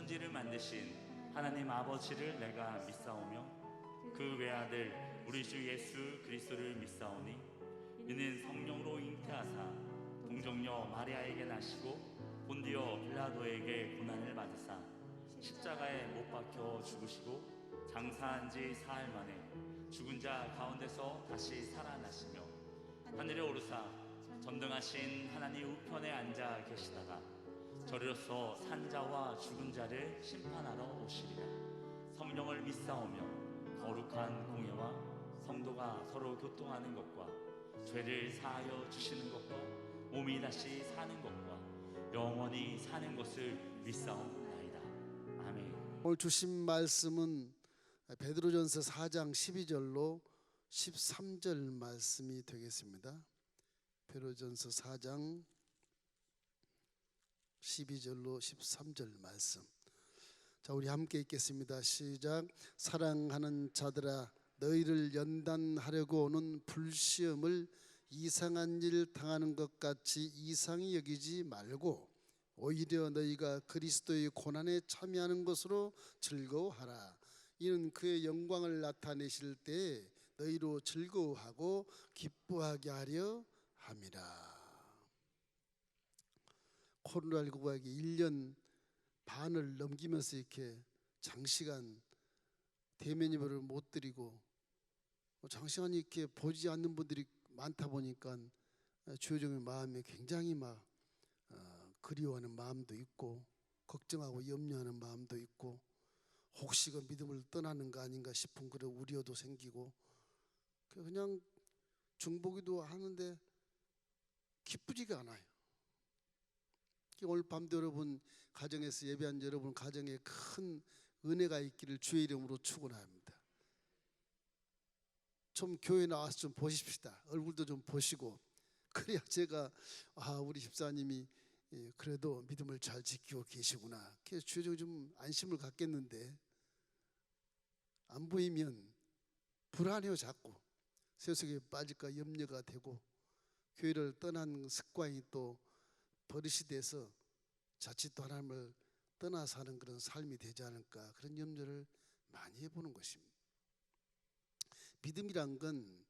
천지를 만드신 하나님 아버지를 내가 믿사오며 그 외아들 우리 주 예수 그리스도를 믿사오니 이는 성령으로 잉태하사 동정녀 마리아에게 나시고 본디오 빌라도에게 고난을 받으사 십자가에 못 박혀 죽으시고 장사한 지 사흘 만에 죽은 자 가운데서 다시 살아나시며 하늘에 오르사 전등하신 하나님 우편에 앉아 계시다가 저리로서 산자와 죽은 자를 심판하러 오시리라. 성령을 믿사오며 거룩한 공예와 성도가 서로 교통하는 것과 죄를 사하여 주시는 것과 몸이 다시 사는 것과 영원히 사는 것을 믿사옵나이다. 아멘. 오늘 주신 말씀은 베드로전서 4장 12절로 13절 말씀이 되겠습니다. 베드로전서 4장 12절로 13절 말씀. 자, 우리 함께 읽겠습니다. 시작. 사랑하는 자들아, 너희를 연단하려고 오는 불시험을 이상한 일 당하는 것 같이 이상히 여기지 말고 오히려 너희가 그리스도의 고난에 참여하는 것으로 즐거워하라. 이는 그의 영광을 나타내실 때 너희로 즐거워하고 기뻐하게 하려 함이라. 코로나19가 1년 반을 넘기면서 이렇게 장시간 대면 예배를 못 드리고 장시간 이렇게 보지 않는 분들이 많다 보니까 주여정의 마음에 굉장히 그리워하는 마음도 있고 걱정하고 염려하는 마음도 있고 혹시 그 믿음을 떠나는 거 아닌가 싶은 그런 우려도 생기고 그냥 중보기도 하는데 기쁘지가 않아요. 오늘 밤도 여러분 가정에서 예배한 여러분 가정에 큰 은혜가 있기를 주의 이름으로 축원합니다. 좀 교회 나와서 좀 보십시다. 얼굴도 좀 보시고 그래야 제가 우리 집사님이 그래도 믿음을 잘 지키고 계시구나. 그래서 주여 좀 안심을 갖겠는데 안 보이면 불안해요. 자꾸 세속에 빠질까 염려가 되고 교회를 떠난 습관이 또 버릇이 돼서 자칫 또 하나님을 떠나 사는 그런 삶이 되지 않을까 그런 염려를 많이 해보는 것입니다. 믿음이란 건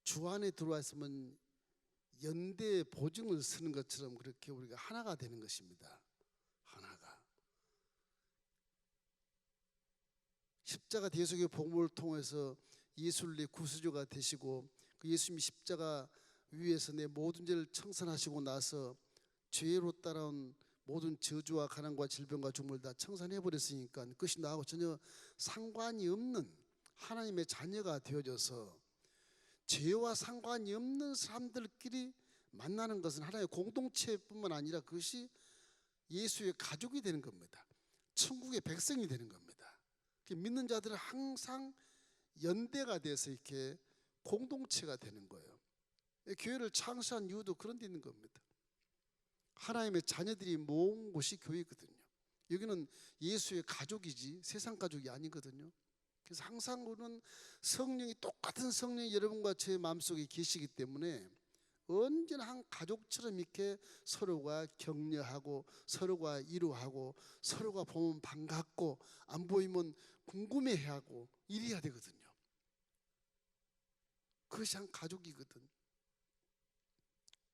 주 안에 들어와 있으면 연대 보증을 쓰는 것처럼 그렇게 우리가 하나가 되는 것입니다. 하나가. 십자가 대속의 복음을 통해서 예수를 내 구수주가 되시고 그 예수님이 십자가 위에서 내 모든 죄를 청산하시고 나서 죄로 따라온 모든 저주와 가난과 질병과 죽음을 다 청산해 버렸으니까 그것이 나하고 전혀 상관이 없는 하나님의 자녀가 되어져서 죄와 상관이 없는 사람들끼리 만나는 것은 하나의 공동체뿐만 아니라 그것이 예수의 가족이 되는 겁니다. 천국의 백성이 되는 겁니다. 믿는 자들은 항상 연대가 돼서 이렇게 공동체가 되는 거예요. 교회를 창시한 이유도 그런 데 있는 겁니다. 하나님의 자녀들이 모은 곳이 교회거든요. 여기는 예수의 가족이지 세상 가족이 아니거든요. 그래서 항상 우리는 성령이 똑같은 성령이 여러분과 제 마음속에 계시기 때문에 언제나 한 가족처럼 이렇게 서로가 격려하고 서로가 위로하고 서로가 보면 반갑고 안 보이면 궁금해하고 이래야 되거든요. 그것이 한 가족이거든.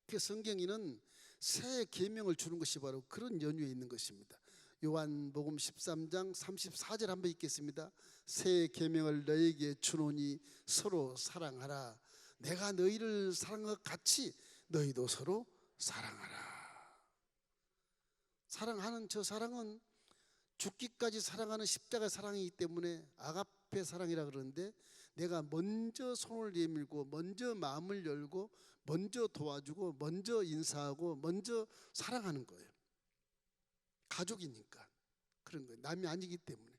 그 성경에는 새 계명을 주는 것이 바로 그런 연유에 있는 것입니다. 요한복음 13장 34절 한번 읽겠습니다. 새 계명을 너에게 주노니 서로 사랑하라. 내가 너희를 사랑한 것 같이 너희도 서로 사랑하라. 사랑하는 저 사랑은 죽기까지 사랑하는 십자가의 사랑이기 때문에 아가페 사랑이라 그러는데 내가 먼저 손을 내밀고 먼저 마음을 열고 먼저 도와주고 먼저 인사하고 먼저 사랑하는 거예요. 가족이니까 그런 거예요. 남이 아니기 때문에.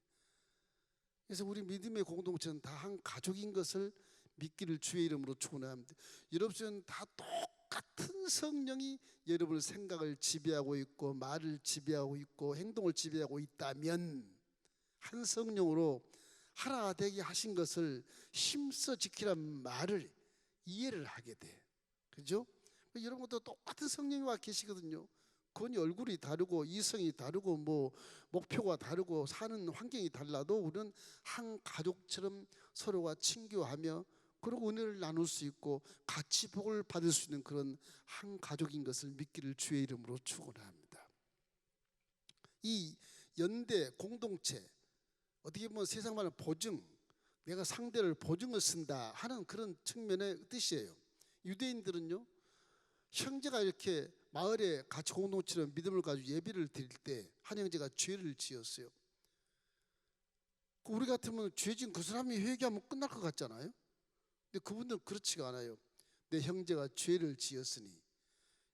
그래서 우리 믿음의 공동체는 다 한 가족인 것을 믿기를 주의 이름으로 축원합니다. 여러분은 다 똑같은 성령이 여러분의 생각을 지배하고 있고 말을 지배하고 있고 행동을 지배하고 있다면 한 성령으로 하나 되게 하신 것을 힘써 지키란 말을 이해를 하게 돼. 그죠? 여러분도 똑같은 성령이 와 계시거든요. 그건 얼굴이 다르고 이성이 다르고 뭐 목표가 다르고 사는 환경이 달라도 우리는 한 가족처럼 서로가 친교하며 그리고 은혜를 나눌 수 있고 같이 복을 받을 수 있는 그런 한 가족인 것을 믿기를 주의 이름으로 축원합니다. 이 연대 공동체, 어떻게 보면 세상 말로 보증, 내가 상대를 보증을 쓴다 하는 그런 측면의 뜻이에요. 유대인들은요, 형제가 이렇게 마을에 같이 공동체로 믿음을 가지고 예배를 드릴 때 한 형제가 죄를 지었어요. 우리 같으면 죄 지은 그 사람이 회개하면 끝날 것 같잖아요. 근데 그분들은 그렇지가 않아요. 내 형제가 죄를 지었으니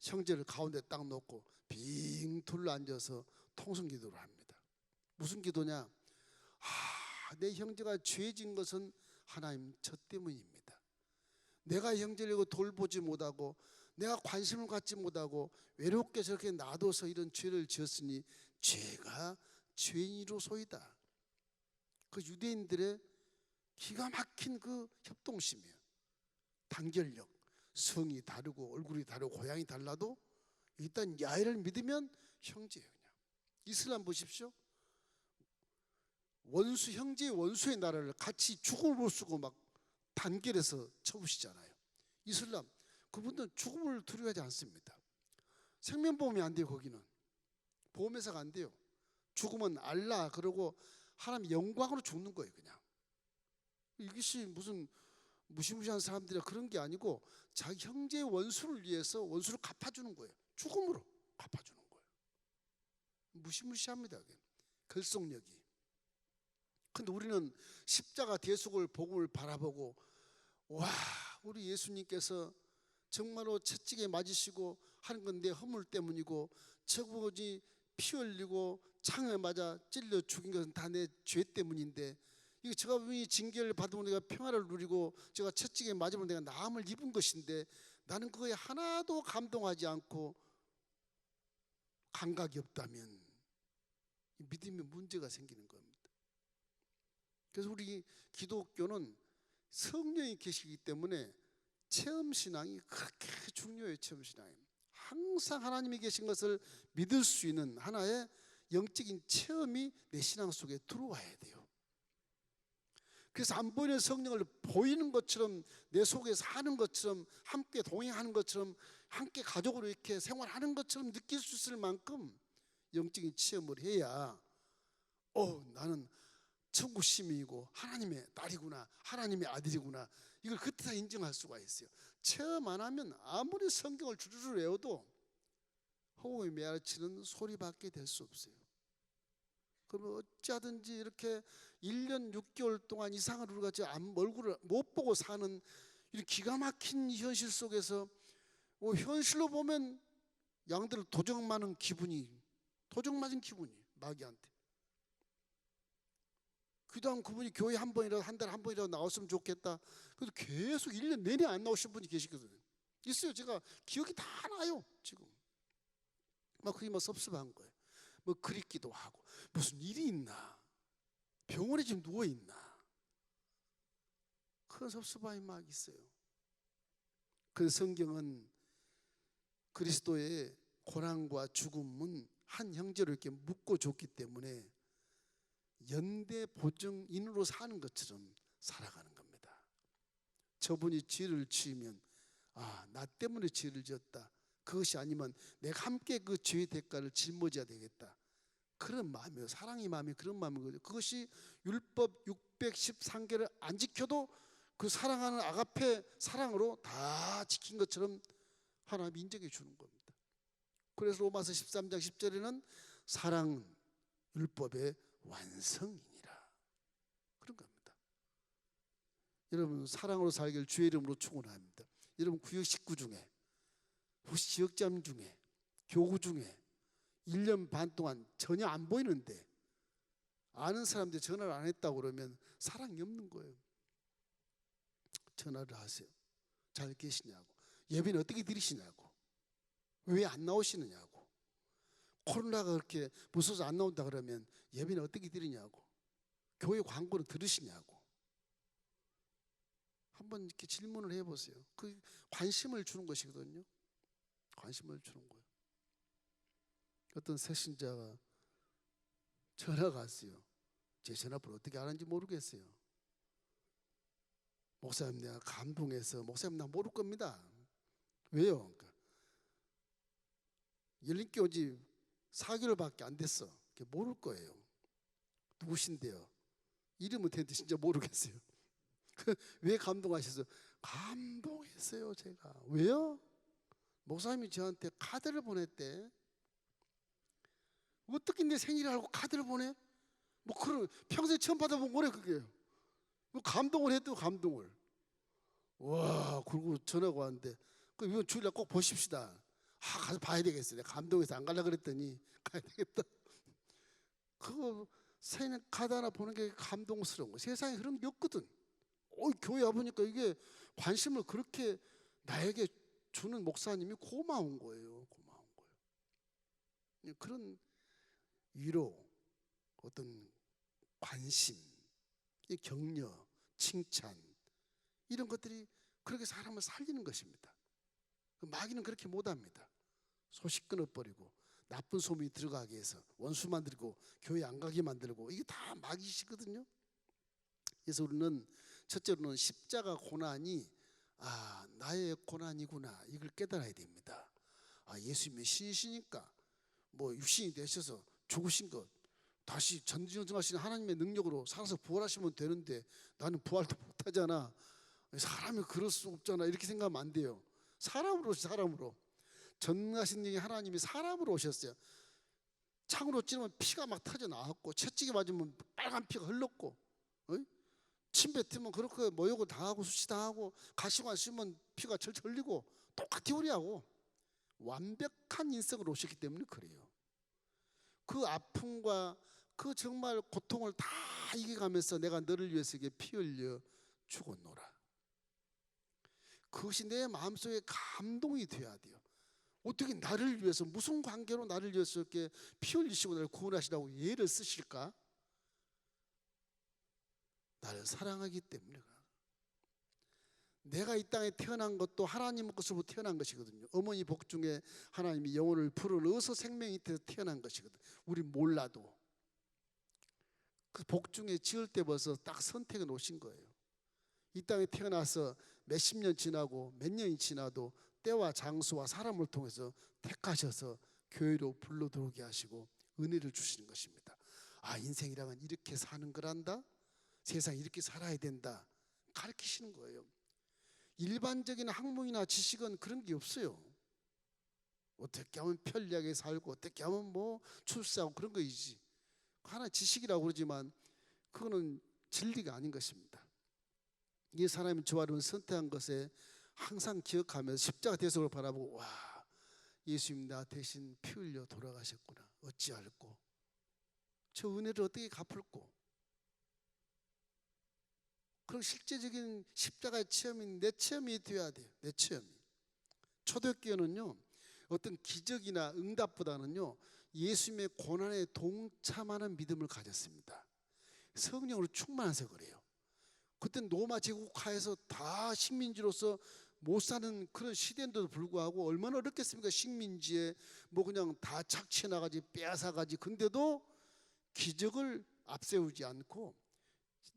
형제를 가운데 딱 놓고 빙 둘러앉아서 통성기도를 합니다. 무슨 기도냐? 내 형제가 죄 지은 것은 하나님 저 때문입니다. 내가 형제를 돌보지 못하고 내가 관심을 갖지 못하고 외롭게 저렇게 놔둬서 이런 죄를 지었으니 죄가 죄인이로소이다. 그 유대인들의 기가 막힌 그 협동심이에요. 단결력, 성이 다르고 얼굴이 다르고 고향이 달라도 일단 야훼를 믿으면 형제예요. 그냥 이슬람 보십시오. 원수, 형제의 원수의 나라를 같이 죽음을 쓰고 막 단결해서 쳐부시잖아요. 이슬람 그분들은 죽음을 두려워하지 않습니다. 생명보험이 안 돼요. 거기는 보험회사가 안 돼요. 죽으면 알라 그러고 하나님 영광으로 죽는 거예요. 그냥 이것이 무슨 무시무시한 사람들이 그런 게 아니고 자기 형제의 원수를 위해서 원수를 갚아주는 거예요. 죽음으로 갚아주는 거예요. 무시무시합니다. 결속력이. 근데 우리는 십자가 대속을 복음을 바라보고 와, 우리 예수님께서 정말로 채찍에 맞으시고 하는 건 내 허물 때문이고 저거지 피 흘리고 창에 맞아 찔려 죽인 것은 다 내 죄 때문인데 이거 제가 분이 징계를 받으면 내가 평화를 누리고 제가 채찍에 맞으면 내가 나음을 입은 것인데 나는 그거에 하나도 감동하지 않고 감각이 없다면 믿음에 문제가 생기는 겁니다. 그래서 우리 기독교는 성령이 계시기 때문에 체험신앙이 그렇게 중요해요. 체험신앙이 항상 하나님이 계신 것을 믿을 수 있는 하나의 영적인 체험이 내 신앙 속에 들어와야 돼요. 그래서 안 보이는 성령을 보이는 것처럼 내 속에 사는 것처럼 함께 동행하는 것처럼 함께 가족으로 이렇게 생활하는 것처럼 느낄 수 있을 만큼 영적인 체험을 해야 나는 천국 시민이고 하나님의 딸이구나, 하나님의 아들이구나, 이걸 그때 다 인정할 수가 있어요. 체험 안 하면 아무리 성경을 주르르 외워도 호흡이 메아치는 소리밖에 될 수 없어요. 그러면 어찌하든지 이렇게 1년 6개월 동안 이상을 우리가 얼굴을 못 보고 사는 이런 기가 막힌 현실 속에서 현실로 보면 양들을 도적 맞은 기분이 마귀한테. 그다음 그분이 교회 한 번이라도 한 달에 한 번이라도 나왔으면 좋겠다. 그래도 계속 1년 내내 안 나오신 분이 계시거든요. 있어요. 제가 기억이 다 나요. 지금 막 그게 막 섭섭한 거예요. 뭐 그립기도 하고 무슨 일이 있나, 병원에 지금 누워 있나, 그런 섭섭함이 막 있어요. 그 성경은 그리스도의 고난과 죽음은 한 형제로 이렇게 묶어줬기 때문에 연대 보증인으로 사는 것처럼 살아가는 겁니다. 저분이 죄를 지으면 나 때문에 죄를 지었다. 그것이 아니면 내가 함께 그 죄의 대가를 짊어져야 되겠다. 그런 마음이에요. 사랑의 마음이 그런 마음인 거죠. 그것이 율법 613개를 안 지켜도 그 사랑하는 아가페 사랑으로 다 지킨 것처럼 하나님 인정해 주는 겁니다. 그래서 로마서 13장 10절에는 사랑은 율법의 완성이니라, 그런 겁니다. 여러분 사랑으로 살기를 주의 이름으로 축원합니다. 여러분 구역 식구 중에 혹시 지역장 중에 교구 중에 1년 반 동안 전혀 안 보이는데 아는 사람들이 전화를 안 했다고 그러면 사랑이 없는 거예요. 전화를 하세요. 잘 계시냐고, 예배는 어떻게 드리시냐고, 왜 안 나오시느냐고, 코로나가 그렇게 무서워서 안 나온다 그러면 예배는 어떻게 드리냐고, 교회 광고는 들으시냐고, 한번 이렇게 질문을 해보세요. 그 관심을 주는 것이거든요. 관심을 주는 거예요. 어떤 새신자가 전화가 왔어요. 제 전화번호 어떻게 아는지 모르겠어요. 목사님 내가 감동해서 목사님 나 모를 겁니다. 왜요? 그러니까 열린교 온지 4개월밖에 안 됐어. 모를 거예요. 누구신데요? 이름은 되는데 진짜 모르겠어요. 왜 감동하셨어요? 감동했어요 제가. 왜요? 목사님이 저한테 카드를 보냈대. 어떻게 내 생일을 알고 카드를 보내? 뭐 그런 평소에 처음 받아본 거래 그게. 뭐 감동을 했대요 감동을. 와 그리고 전화가 왔는데 그 이번 주일날 꼭 보십시다. 아 가서 봐야 되겠어. 내가 감동해서 안 가려고 그랬더니 가야 되겠다. 그거 생일 카드 하나 보는 게 감동스러운 거. 세상에 그런 게 없거든. 교회 와보니까 이게 관심을 그렇게 나에게 주는 목사님이 고마운 거예요. 고마운 거예요. 그런 위로, 어떤 관심, 격려, 칭찬 이런 것들이 그렇게 사람을 살리는 것입니다. 마귀는 그렇게 못합니다. 소식 끊어버리고 나쁜 소문이 들어가게 해서 원수 만들고 교회 안 가게 만들고 이게 다 마귀시거든요. 그래서 우리는 첫째로는 십자가 고난이 나의 고난이구나 이걸 깨달아야 됩니다. 예수님이 신이시니까 뭐 육신이 되셔서 죽으신 것 다시 전지전능하신 하나님의 능력으로 살아서 부활하시면 되는데 나는 부활도 못하잖아. 사람이 그럴 수 없잖아. 이렇게 생각하면 안 돼요. 사람으로 전능하신 하나님이 사람으로 오셨어요. 창으로 찌르면 피가 막 터져 나왔고 채찍에 맞으면 빨간 피가 흘렀고 침 뱉으면 그렇게 모욕을 당하고 수치당하고 가시관 쓰면 피가 철철 흘리고 똑같이 우리하고 완벽한 인성으로 오셨기 때문에 그래요. 그 아픔과 그 정말 고통을 다 이겨가면서 내가 너를 위해서 피 흘려 죽었노라. 그것이 내 마음속에 감동이 돼야 돼요. 어떻게 나를 위해서 무슨 관계로 나를 위해서 이렇게 피 흘리시고 나를 구원하시라고 예를 쓰실까? 나를 사랑하기 때문에. 내가 이 땅에 태어난 것도 하나님 것으로부터 태어난 것이거든요. 어머니 복 중에 하나님이 영혼을 불어넣어서 생명이 태어난 것이거든요. 우리 몰라도 그 복 중에 지을 때부터 딱 선택해 놓으신 거예요. 이 땅에 태어나서 몇십 년 지나고 몇 년이 지나도 때와 장소와 사람을 통해서 택하셔서 교회로 불러 들어오게 하시고 은혜를 주시는 것입니다. 인생이랑은 이렇게 사는 거란다. 세상에 이렇게 살아야 된다. 가르치시는 거예요. 일반적인 학문이나 지식은 그런 게 없어요. 어떻게 하면 편리하게 살고 어떻게 하면 뭐 출세하고 그런 거이지. 하나 지식이라고 그러지만 그거는 진리가 아닌 것입니다. 이 사람이 저와 선택한 것에 항상 기억하면서 십자가 대속을 바라보고 예수님 나 대신 피 흘려 돌아가셨구나. 어찌할꼬. 저 은혜를 어떻게 갚을꼬. 그런 실제적인 십자가의 체험인 내 체험이 되어야 돼요. 내 체험이. 초대교회는요 어떤 기적이나 응답보다는요 예수님의 고난에 동참하는 믿음을 가졌습니다. 성령으로 충만해서 그래요. 그때 로마 제국하에서 다 식민지로서 못 사는 그런 시대인데도 불구하고 얼마나 어렵겠습니까? 식민지에 뭐 그냥 다 착취해 나가지 빼앗아가지. 근데도 기적을 앞세우지 않고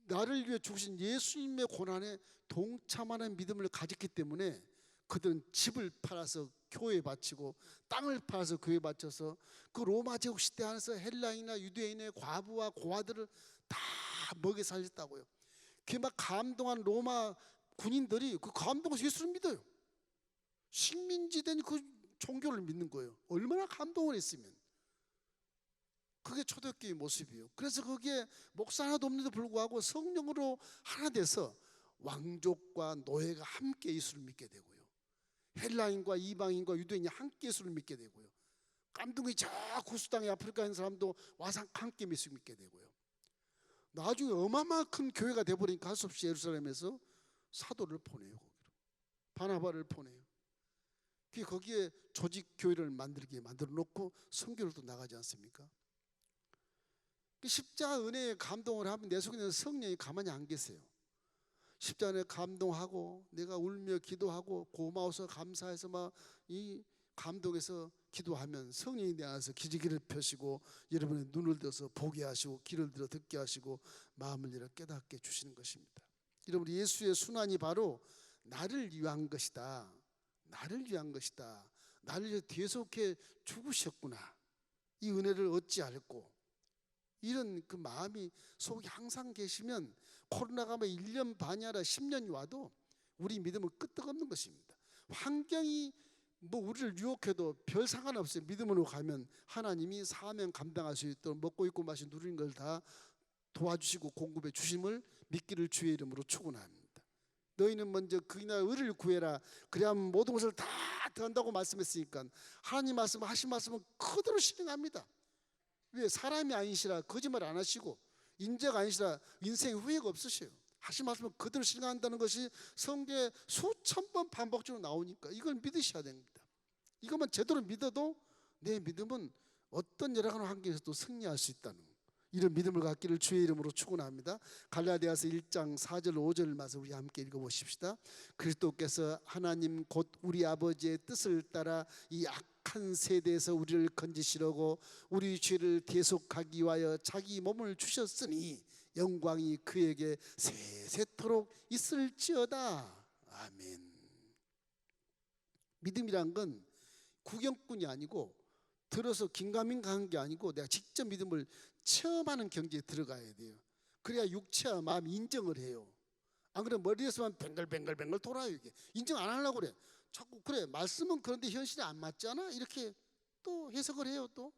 나를 위해 죽으신 예수님의 고난에 동참하는 믿음을 가졌기 때문에 그들은 집을 팔아서 교회에 바치고 땅을 팔아서 교회에 바쳐서 그 로마 제국 시대 안에서 헬라인이나 유대인의 과부와 고아들을 다 먹여 살렸다고요. 그 막 감동한 로마 군인들이 그 감동해서 예수를 믿어요. 식민지 된 그 종교를 믿는 거예요. 얼마나 감동을 했으면. 그게 초대교회의 모습이에요. 그래서 거기에 목사 하나도 없는데도 불구하고 성령으로 하나 돼서 왕족과 노예가 함께 예수를 믿게 되고요. 헬라인과 이방인과 유대인이 함께 예수를 믿게 되고요. 깜둥이 저 구스 땅에 아프리카에 있는 사람도 와서 함께 예수 믿게 되고요. 나중에 어마어마한 큰 교회가 돼버리니까 할 수 없이 예루살렘에서 사도를 보내요. 거기로 바나바를 보내요. 거기에 조직 교회를 만들어 놓고 선교를 또 나가지 않습니까? 십자가 은혜에 감동을 하면 내 속에 있는 성령이 가만히 안 계세요. 십자가에 감동하고 내가 울며 기도하고 고마워서 감사해서 막 감동해서 기도하면 성령이 내 안에서 기지개를 펴시고 여러분의 눈을 들어서 보게 하시고 귀를 들어 듣게 하시고 마음을 열어 깨닫게 해주시는 것입니다. 여러분, 예수의 순환이 바로 나를 위한 것이다. 나를 위한 것이다. 나를 위해 대속해 죽으셨구나. 이 은혜를 얻지 않고 이런 그 마음이 속에 항상 계시면 코로나가 뭐 1년 반이 아니라 10년이 와도 우리 믿음은 끄떡없는 것입니다. 환경이 뭐 우리를 유혹해도 별 상관없어요. 믿음으로 가면 하나님이 사명 감당할 수 있도록 먹고 입고 마시 누리는 걸 다 도와주시고 공급해 주심을 믿기를 주의 이름으로 축원합니다. 너희는 먼저 그의 나라와 의를 구해라. 그래야만 모든 것을 다 더한다고 말씀했으니까 하나님 하신 말씀은 그대로 실행합니다. 왜? 사람이 아니시라 거짓말 안 하시고 인재가 아니시라 인생에 후회가 없으셔요. 하신 말씀을 그대로 실행한다는 것이 성경에 수천 번 반복적으로 나오니까 이걸 믿으셔야 됩니다. 이것만 제대로 믿어도 내 믿음은 어떤 여러 가지 환경에서도 승리할 수 있다는 이런 믿음을 갖기를 주의 이름으로 축원합니다. 갈라디아서 1장 4절 5절 말씀 우리 함께 읽어보십시다. 그리스도께서 하나님 곧 우리 아버지의 뜻을 따라 이 악한 세대에서 우리를 건지시려고 우리 죄를 대속하기 위하여 자기 몸을 주셨으니 영광이 그에게 세세토록 있을지어다. 아멘. 믿음이란 건 구경꾼이 아니고 들어서 긴가민가 한 게 아니고 내가 직접 믿음을 체험하는 경지에 들어가야 돼요. 그래야 육체와 마음이 인정을 해요. 안 그러면 머리에서만 뱅글뱅글 돌아요. 이게 인정 안 하려고 그래. 자꾸 그래 말씀은 그런데 현실에 안 맞잖아 이렇게 또 해석을 해요. 또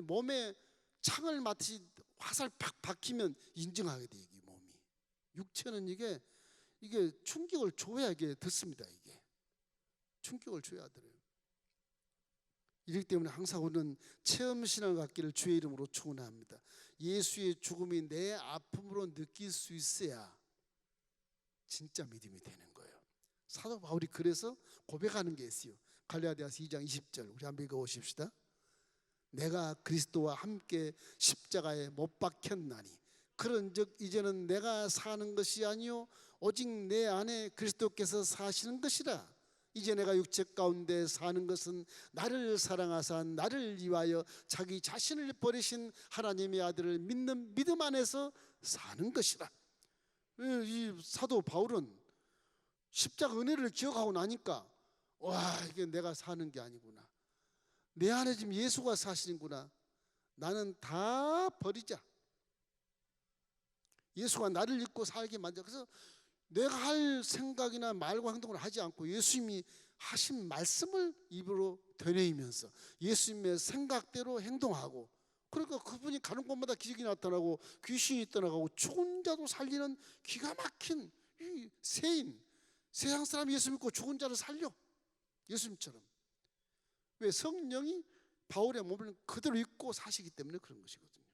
몸에 창을 마치 화살 팍 박히면 인정하게 돼. 이게 몸이 육체는 이게 충격을 줘야 이게 듣습니다. 이게 충격을 줘야 들어요. 이렇기 때문에 항상 우리는 체험신앙을 갖기를 주의 이름으로 축원합니다. 예수의 죽음이 내 아픔으로 느낄 수 있어야 진짜 믿음이 되는 거예요. 사도 바울이 그래서 고백하는 게 있어요. 갈라디아서 2장 20절 우리 한번 읽어보십시다. 내가 그리스도와 함께 십자가에 못 박혔나니 그런즉 이제는 내가 사는 것이 아니요 오직 내 안에 그리스도께서 사시는 것이라. 이제 내가 육체 가운데 사는 것은 나를 사랑하사 나를 위하여 자기 자신을 버리신 하나님의 아들을 믿는 믿음 안에서 사는 것이라. 이 사도 바울은 십자가 은혜를 기억하고 나니까 와 이게 내가 사는 게 아니구나. 내 안에 지금 예수가 사시는구나. 나는 다 버리자. 예수가 나를 잊고 살게 만들어. 그래서 내가 할 생각이나 말과 행동을 하지 않고 예수님이 하신 말씀을 입으로 되뇌이면서 예수님의 생각대로 행동하고 그러니까 그분이 가는 곳마다 기적이 나타나고 귀신이 떠나가고 죽은 자도 살리는 기가 막힌 이 세인 세상 사람 예수 믿고 죽은 자를 살려 예수님처럼. 왜? 성령이 바울의 몸을 그대로 입고 사시기 때문에 그런 것이거든요.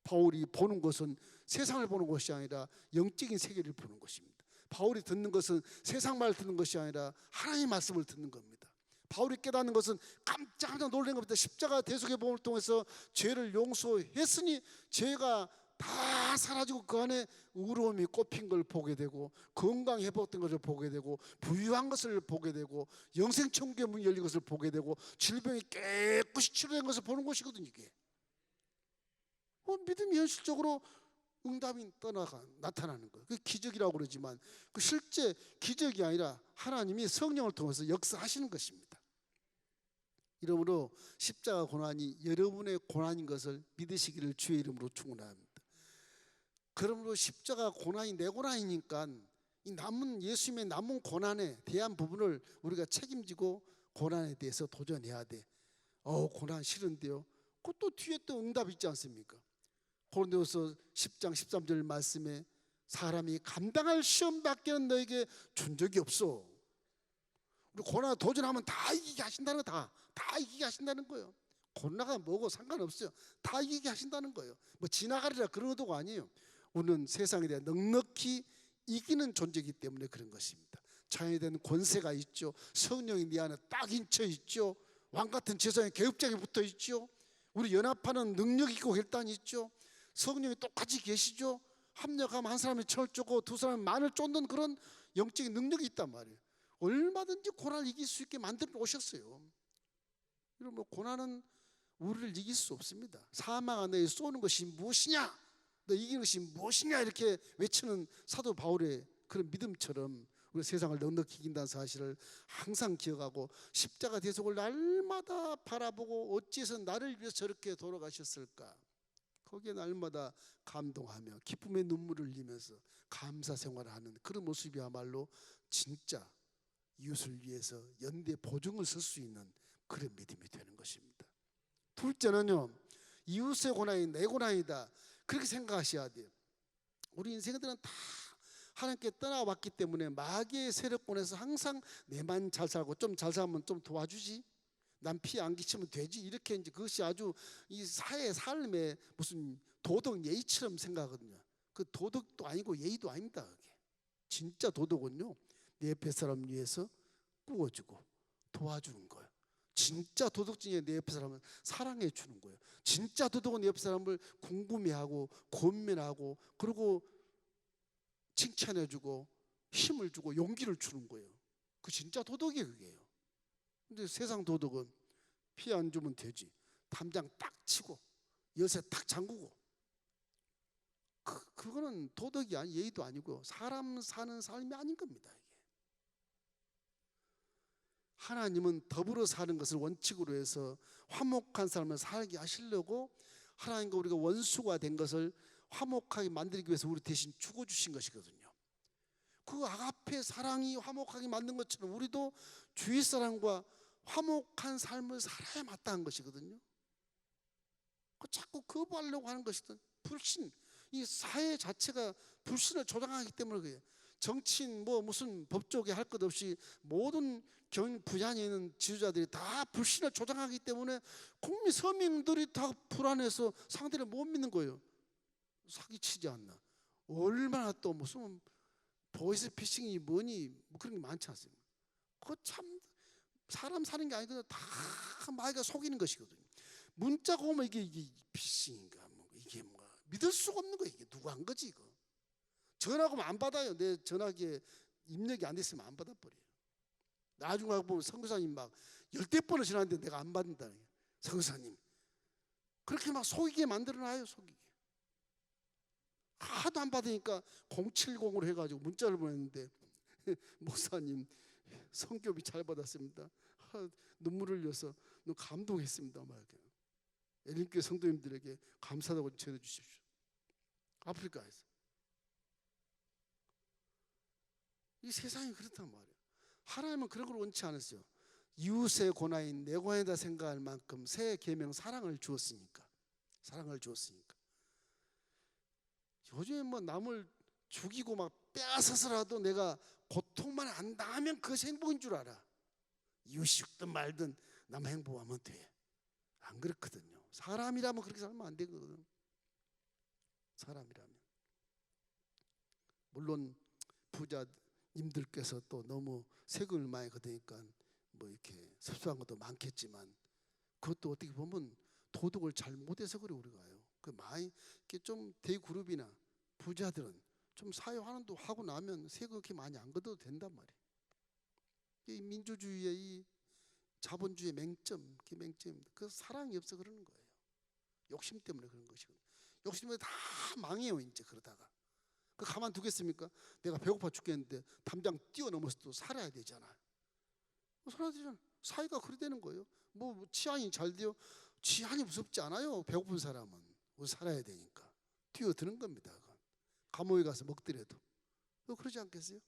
바울이 보는 것은 세상을 보는 것이 아니라 영적인 세계를 보는 것입니다. 바울이 듣는 것은 세상 말 듣는 것이 아니라 하나님의 말씀을 듣는 겁니다. 바울이 깨닫는 것은 깜짝 놀란 겁니다. 십자가 대속의 복음을 통해서 죄를 용서했으니 죄가 다 사라지고 그 안에 의로움이 꼽힌 걸 보게 되고 건강 회복된 것을 보게 되고 부유한 것을 보게 되고 영생 천국의 문이 열린 것을 보게 되고 질병이 깨끗이 치료된 것을 보는 것이거든요. 이게 믿음이 현실적으로 응답이 나타나는 거예요. 그 기적이라고 그러지만 그 실제 기적이 아니라 하나님이 성령을 통해서 역사하시는 것입니다. 이러므로 십자가 고난이 여러분의 고난인 것을 믿으시기를 주의 이름으로 축원합니다. 그러므로 십자가 고난이 내 고난이니까 이 남은 예수님의 남은 고난에 대한 부분을 우리가 책임지고 고난에 대해서 도전해야 돼. 고난 싫은데요. 그것도 뒤에 또 응답이 있지 않습니까? 고린도서 10장 13절 말씀에 사람이 감당할 시험밖에는 너에게 준 적이 없어. 우리 고난 도전하면 다 이기게 하신다는 거 다 이기게 하신다는 거예요. 고난가 뭐고 상관없어요. 다 이기게 하신다는 거예요. 뭐 지나가리라 그런 의도가 아니에요. 우리는 세상에 대해 넉넉히 이기는 존재이기 때문에 그런 것입니다. 자연에 대한 권세가 있죠. 성령이 네 안에 딱 인쳐 있죠. 왕같은 제사장이 계급장에 붙어 있죠. 우리 연합하는 능력이 있고 결단이 있죠. 성령이 똑같이 계시죠. 합력하면 한 사람이 철 쫓고 두 사람이 만을 쫓는 그런 영적인 능력이 있단 말이에요. 얼마든지 고난을 이길 수 있게 만들어 놓으셨어요. 이런 뭐 고난은 우리를 이길 수 없습니다. 사망아 너희 쏘는 것이 무엇이냐, 너 이기는 것이 무엇이냐 이렇게 외치는 사도 바울의 그런 믿음처럼 우리 세상을 넉넉히 이긴다는 사실을 항상 기억하고 십자가 대속을 날마다 바라보고 어찌해서 나를 위해서 저렇게 돌아가셨을까, 거기에 날마다 감동하며 기쁨의 눈물을 흘리면서 감사 생활을 하는 그런 모습이야말로 진짜 이웃을 위해서 연대 보증을 쓸 수 있는 그런 믿음이 되는 것입니다. 둘째는요, 이웃의 고난이 내 고난이다 그렇게 생각하셔야 돼요. 우리 인생들은 다 하나님께 떠나왔기 때문에 마귀의 세력권에서 항상 내만 잘 살고 좀 잘 살면 좀 도와주지, 난 피해 안 끼치면 되지, 이렇게 이제 그것이 아주 이 사회 삶의 무슨 도덕 예의처럼 생각하거든요. 그 도덕도 아니고 예의도 아닙니다. 그게 진짜 도덕은요, 내 옆에 사람 위해서 꾸어주고 도와주는 거예요. 진짜 도덕 중에 내 옆에 사람을 사랑해 주는 거예요. 진짜 도덕은 내 옆에 사람을 궁금해하고 고민하고 그리고 칭찬해주고 힘을 주고 용기를 주는 거예요. 그 진짜 도덕이 그게요. 근데 세상 도덕은 피 안 주면 되지, 담장 딱 치고 열쇠 딱 잠그고, 그거는 도덕이 아니 예의도 아니고 사람 사는 삶이 아닌 겁니다. 이게 하나님은 더불어 사는 것을 원칙으로 해서 화목한 삶을 살게 하시려고 하나님과 우리가 원수가 된 것을 화목하게 만들기 위해서 우리 대신 죽어주신 것이거든요. 그 아가페 사랑이 화목하게 만든 것처럼 우리도 주위 사람과 화목한 삶을 살아야 마땅한 것이거든요. 자꾸 거부하려고 하는 것이든 불신, 이 사회 자체가 불신을 조장하기 때문에 그래요. 정치인 뭐 무슨 법조계 할 것 없이 모든 경 분야에 있는 지도자들이 다 불신을 조장하기 때문에 국민 서민들이 다 불안해서 상대를 못 믿는 거예요. 사기치지 않나, 얼마나 또 무슨 보이스 피싱이 뭐니 뭐 그런 게 많지 않습니까? 그거 참 사람 사는 게 아니거든요. 다 마귀가 속이는 것이거든요. 문자가 오면 이게 피싱인가 뭐 이게 뭐 믿을 수가 없는 거예요. 이게 누가 한 거지 이거. 전화가 오면 안 받아요. 내 전화기에 입력이 안 됐으면 안 받아버려요. 나중에 보면 선교사님 막 10대 번을 전화하는데 내가 안 받는다. 선교사님 그렇게 막 속이게 만들어놔요. 속이게. 하도 안 받으니까 070으로 해가지고 문자를 보냈는데 목사님 성교비 잘 받았습니다. 눈물을 흘려서 너무 감동했습니다. 막 이렇게 엘린교회 성도님들에게 감사하다고 전해 주십시오. 아프리카에서. 이 세상이 그렇단 말이에요. 하나님은 그런 걸 원치 않았어요. 이웃의 고난인 내 고난이다 생각할 만큼 새 계명 사랑을 주었으니까. 사랑을 주었으니까. 요즘에 뭐 남을 죽이고 막 빼앗아서라도 내가 고통만 안 당하면 그것이 행복인 줄 알아. 이웃이 죽든 말든 남 행복하면 돼. 안 그렇거든요. 사람이라면 그렇게 살면 안 되거든. 사람이라면. 물론 부자님들께서 또 너무 세금을 많이 걷으니까 뭐 이렇게 섭섭한 것도 많겠지만 그것도 어떻게 보면 도덕을 잘 못해서 그래 우리가요. 그 많이 이렇게 좀 대그룹이나 부자들은 좀 사회화는도 하고 나면 세금 그렇게 많이 안 걷어도 된단 말이에요. 이 민주주의의 이 자본주의 맹점, 그 맹점입니다. 그 사랑이 없어 그러는 거예요. 욕심 때문에 그런 것이거든요. 욕심 때문에 다 망해요 이제 그러다가. 그 가만 두겠습니까? 내가 배고파 죽겠는데 담장 뛰어넘어서도 살아야 되잖아요. 살아야 되잖아요. 사회가 그래 되는 거예요. 뭐 치안이 잘 돼요. 치안이 무섭지 않아요. 배고픈 사람은 살아야 되니까 뛰어드는 겁니다. 감옥에 가서 먹더라도 그러지 않겠어요?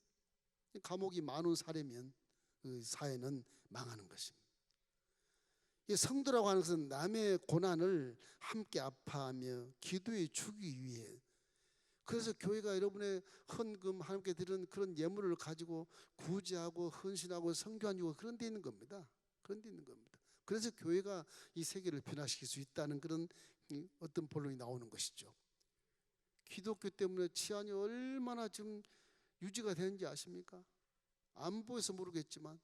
감옥이 10,000원 사례면 그 사회는 망하는 것입니다. 이 성도라고 하는 것은 남의 고난을 함께 아파하며 기도해 주기 위해, 그래서 교회가 여러분의 헌금 하나님께 드리는 그런 예물을 가지고 구제하고 헌신하고 선교하고 그런 데 있는 겁니다. 그런 데 있는 겁니다. 그래서 교회가 이 세계를 변화시킬 수 있다는 그런 어떤 본론이 나오는 것이죠. 기독교 때문에 치안이 얼마나 지금 유지가 되는지 아십니까? 안 보여서 모르겠지만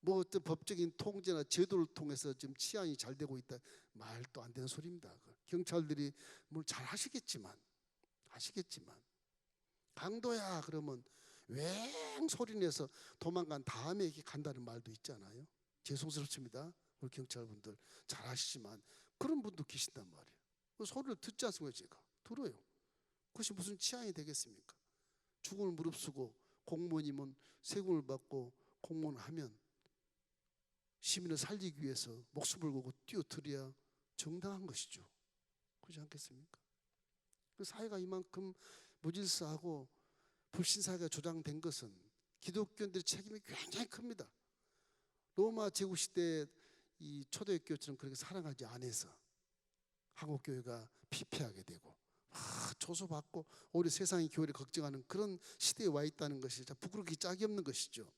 뭐 어떤 법적인 통제나 제도를 통해서 지금 치안이 잘 되고 있다, 말도 안 되는 소리입니다. 경찰들이 뭘 잘 하시겠지만 강도야 그러면 왱 소리내서 도망간 다음에 이렇게 간다는 말도 있잖아요. 죄송스럽습니다. 우리 경찰분들 잘 아시지만 그런 분도 계신단 말이에요. 그 소리를 듣지 않습니까? 제가 들어요. 그것이 무슨 치안이 되겠습니까? 죽음을 무릅쓰고 공무원이면 세금을 받고 공무원을 하면 시민을 살리기 위해서 목숨을 걸고 뛰어들어야 정당한 것이죠. 그렇지 않겠습니까? 그 사회가 이만큼 무질서하고 불신사회가 조장된 것은 기독교인들의 책임이 굉장히 큽니다. 로마 제국 시대 이 초대교회처럼 그렇게 사랑하지 않아서 한국교회가 피폐하게 되고 조소받고 오히려 세상의 교회를 걱정하는 그런 시대에 와 있다는 것이 참 부끄럽기 짝이 없는 것이죠.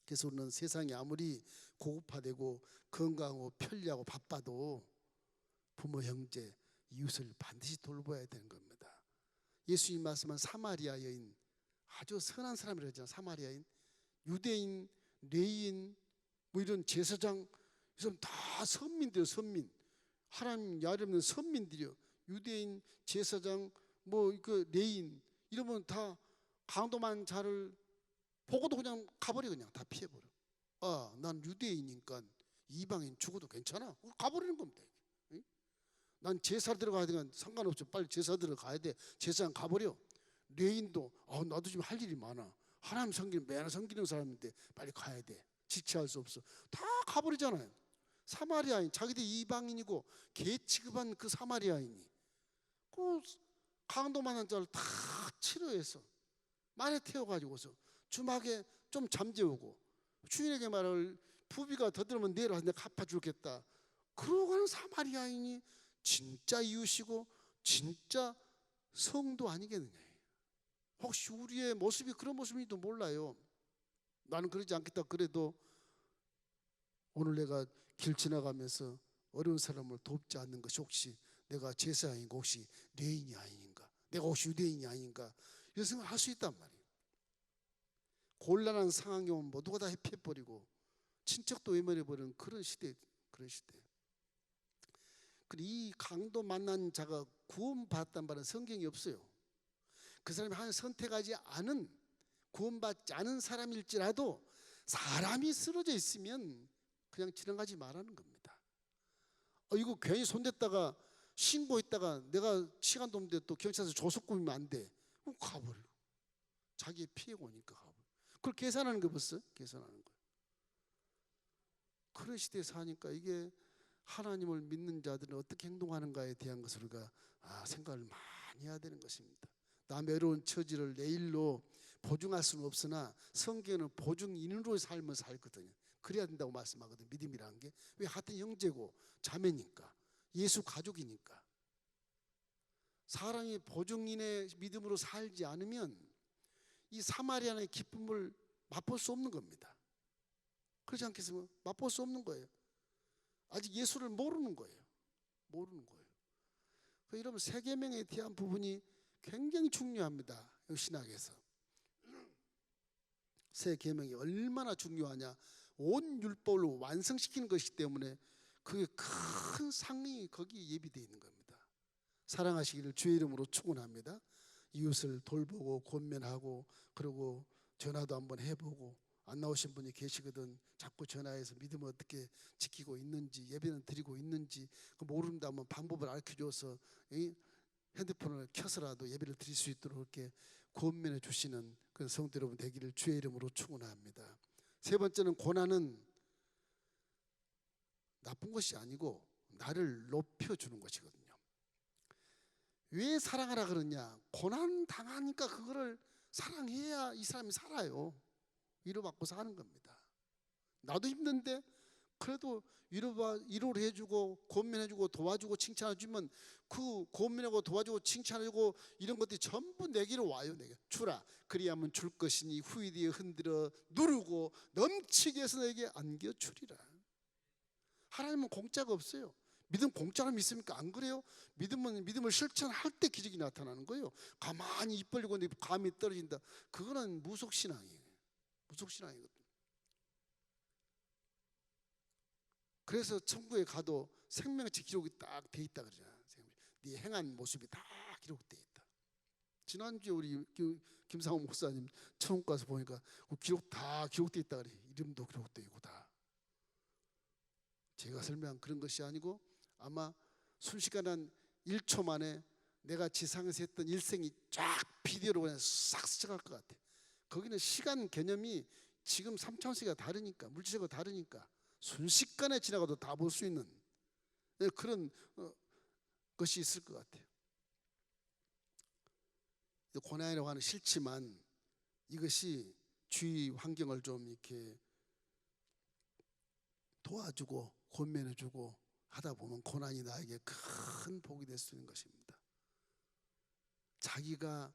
그래서 우리는 세상이 아무리 고급화되고 건강하고 편리하고 바빠도 부모, 형제, 이웃을 반드시 돌봐야 되는 겁니다. 예수님 말씀한 사마리아 여인, 아주 선한 사람이라고 하잖아요. 사마리아인, 유대인, 레위인, 뭐 이런 제사장, 이 사람 다 선민들이요. 선민, 하나님 야름는 선민들이요. 유대인, 제사장, 뭐 그 레위인 이러면 다 강도만 자를 보고도 그냥 가버려. 그냥 다 피해버려. 아, 난 유대인이니까 이방인 죽어도 괜찮아. 가버리는 겁니다. 난 제사 들어가야 되니까 상관없어. 빨리 제사 들어가야 돼. 제사장 가버려. 레인도 나도 지금 할 일이 많아. 하나님 섬기는 매나 섬기는 사람인데 빨리 가야 돼. 지체할 수 없어. 다 가버리잖아요. 사마리아인, 자기들 이방인이고 개 취급한 그 사마리아인이 그 강도만한 자를 다 치료해서 만에 태워가지고서 주막에 좀 잠재우고 주인에게 말을 부비가 더 들으면 내일 내가 갚아주겠다. 그러고 가는 사마리아인이 진짜 이웃이고 진짜 성도 아니겠느냐. 혹시 우리의 모습이 그런 모습인지도 몰라요. 나는 그러지 않겠다 그래도 오늘 내가 길 지나가면서 어려운 사람을 돕지 않는 것이 혹시 내가 제사장인가, 혹시 레인이 아닌가, 내가 혹시 유대인이 아닌가 이런 생각을 할 수 있단 말이에요. 곤란한 상황이 오면 모두가 다 회피해버리고 친척도 외면해버리는 그런 시대. 이 강도 만난 자가 구원받았단 말은 성경이 없어요. 그 사람이 하나님 선택하지 않은, 구원받지 않은 사람일지라도 사람이 쓰러져 있으면 그냥 지나가지 말라는 겁니다. 이거 괜히 손댔다가 신고했다가 내가 시간도 없는데 또 경찰서 조속 꾸미면 안 돼. 가버려. 자기의 피해가 오니까 가버려. 그걸 계산하는 거 벌써? 계산하는 거예요. 그런 시대에 사니까 이게 하나님을 믿는 자들은 어떻게 행동하는가에 대한 것을 우리가 생각을 많이 해야 되는 것입니다. 남의 어려운 처지를 내 일로 보증할 수는 없으나 성경은 보증인으로 삶을 살거든요. 그래야 된다고 말씀하거든요. 믿음이라는 게. 왜? 같은 형제고 자매니까, 예수 가족이니까. 사람이 보증인의 믿음으로 살지 않으면 이 사마리아의 기쁨을 맛볼 수 없는 겁니다. 그렇지 않겠습니까? 맛볼 수 없는 거예요. 아직 예수를 모르는 거예요. 여러분, 세 계명에 대한 부분이 굉장히 중요합니다. 신학에서 세 계명이 얼마나 중요하냐. 온 율법을 완성시키는 것이기 때문에 그게 큰 상이 거기 예비되어 있는 겁니다. 사랑하시기를 주의 이름으로 축원합니다. 이웃을 돌보고 권면하고, 그리고 전화도 한번 해보고, 안 나오신 분이 계시거든. 자꾸 전화해서 믿음을 어떻게 지키고 있는지, 예배는 드리고 있는지 모른다면 방법을 알려줘서 핸드폰을 켜서라도 예배를 드릴 수 있도록 이렇게 권면해 주시는 그런 성도 여러분 되기를 주의 이름으로 축원합니다. 세 번째는, 고난은 나쁜 것이 아니고 나를 높여주는 것이거든요. 왜 사랑하라 그러냐? 고난 당하니까 그거를 사랑해야 이 사람이 살아요. 위로받고 사는 겁니다. 나도 힘든데 그래도 위로를 해주고 권면해주고 도와주고 칭찬해주면 그 권면하고 도와주고 칭찬해주고 이런 것들이 전부 내게로 와요. 내게 주라 그리하면 줄 것이니 후일에 흔들어 누르고 넘치게 해서 내게 안겨주리라. 하나님은 공짜가 없어요. 믿음 공짜로 믿습니까? 안 그래요? 믿음은 믿음을 실천할 때 기적이 나타나는 거예요. 가만히 입 벌리고 있는데 감이 떨어진다. 그거는 무속신앙이에요. 무속신앙이거든요. 그래서 천국에 가도 생명체 기록이 딱 돼 있다 그러잖아요. 네 행한 모습이 다 기록돼 있다. 지난주에 우리 김상호 목사님 천국 가서 보니까 그 기록 다 기록돼 있다 그래. 이름도 기록돼 있고 다. 제가 설명한 그런 것이 아니고 아마 순식간에 한 1초 만에 내가 지상에서 했던 일생이 쫙 비디오로 그냥 싹 스쳐갈 것 같아. 거기는 시간 개념이 지금 3차원세계가 다르니까, 물질세계가 다르니까 순식간에 지나가도 다 볼 수 있는 그런 것이 있을 것 같아요. 고난이라고 하는 싫지만 이것이 주위 환경을 좀 이렇게 도와주고 권면해주고 하다 보면 고난이 나에게 큰 복이 될 수 있는 것입니다. 자기가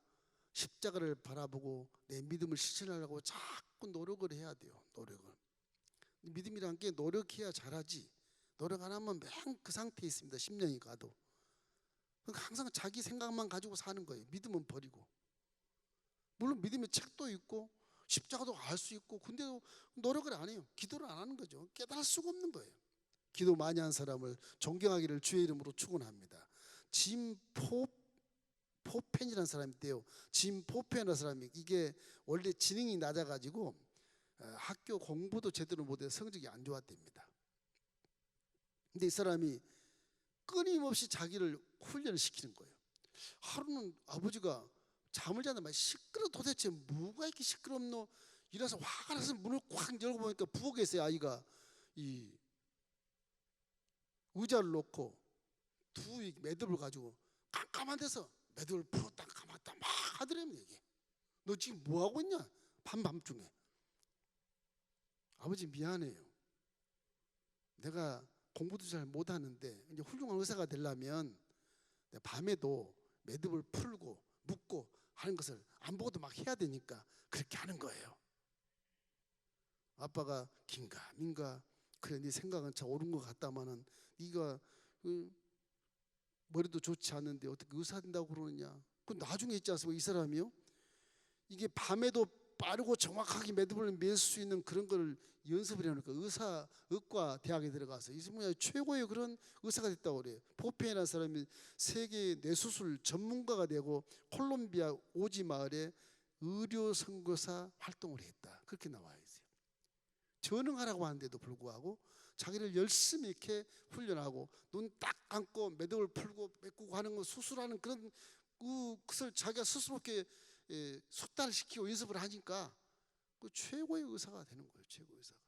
십자가를 바라보고 내 믿음을 실천하려고 자꾸 노력을 해야 돼요. 노력을. 믿음이란 게 노력해야 잘하지. 노력 안 하면 맨 그 상태에 있습니다. 10년이 가도. 그러니까 항상 자기 생각만 가지고 사는 거예요. 믿음은 버리고. 물론 믿음의 책도 있고 십자가도 알 수 있고 근데도 노력을 안 해요. 기도를 안 하는 거죠. 깨달을 수가 없는 거예요. 기도 많이 한 사람을 존경하기를 주의 이름으로 축원합니다. 짐 포펜이라는 사람이 있대요. 짐 포펜이라는 사람이 이게 원래 지능이 낮아가지고 학교 공부도 제대로 못해서 성적이 안 좋았답니다. 근데 이 사람이 끊임없이 자기를 훈련을 시키는 거예요. 하루는 아버지가 잠을 자는데 막 시끄러 도대체 뭐가 이렇게 시끄럽노? 일어나서 화가 나서 문을 꽉 열고 보니까 부엌에 있어요. 아이가 이 의자를 놓고 두 매듭을 가지고 깜깜한 데서 매듭을 풀었다 감았다 막 하더라면 이게 너 지금 뭐 하고 있냐? 밤중에 아버지 미안해요. 내가 공부도 잘 못하는데 이제 훌륭한 의사가 되려면 밤에도 매듭을 풀고 묶고 하는 것을 안 보고도 막 해야 되니까 그렇게 하는 거예요. 아빠가 긴가민가 그래 네 생각은 참 옳은 것 같다마는 네가 머리도 좋지 않는데 어떻게 의사 된다고 그러느냐. 그 나중에 있지 않습니까? 이 사람이요. 이게 밤에도 빠르고 정확하게 매듭을 맬 수 있는 그런 걸 연습을 해놓으니까 의과 대학에 들어가서 이 사람이 최고의 그런 의사가 됐다고 그래요. 포페라는 사람이 세계 뇌수술 전문가가 되고 콜롬비아 오지 마을에 의료 선교사 활동을 했다. 그렇게 나와 있어요. 전능하라고 하는데도 불구하고 자기를 열심히 이렇게 훈련하고 눈 딱 감고 매듭을 풀고 메꾸고 하는 거 수술하는 그런 그것을 자기가 스스로 이렇게 숙달을 시키고 연습을 하니까 그 최고의 의사가 되는 거예요. 최고의 의사가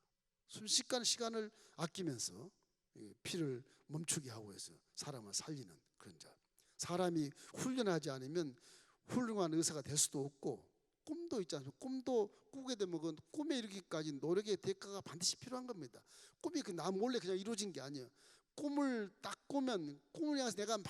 순식간 시간을 아끼면서 피를 멈추게 하고 해서 사람을 살리는 그런 자. 사람이 훈련하지 않으면 훌륭한 의사가 될 수도 없고 꿈도 있지 않습니까? 꿈도 꾸게 되면 그 꿈에 이르기까지 노력의 대가가 반드시 필요한 겁니다. 꿈이 그 나 몰래 그냥 이루어진 게 아니에요. 꿈을 딱 꾸면 꿈을 향해서 내가 막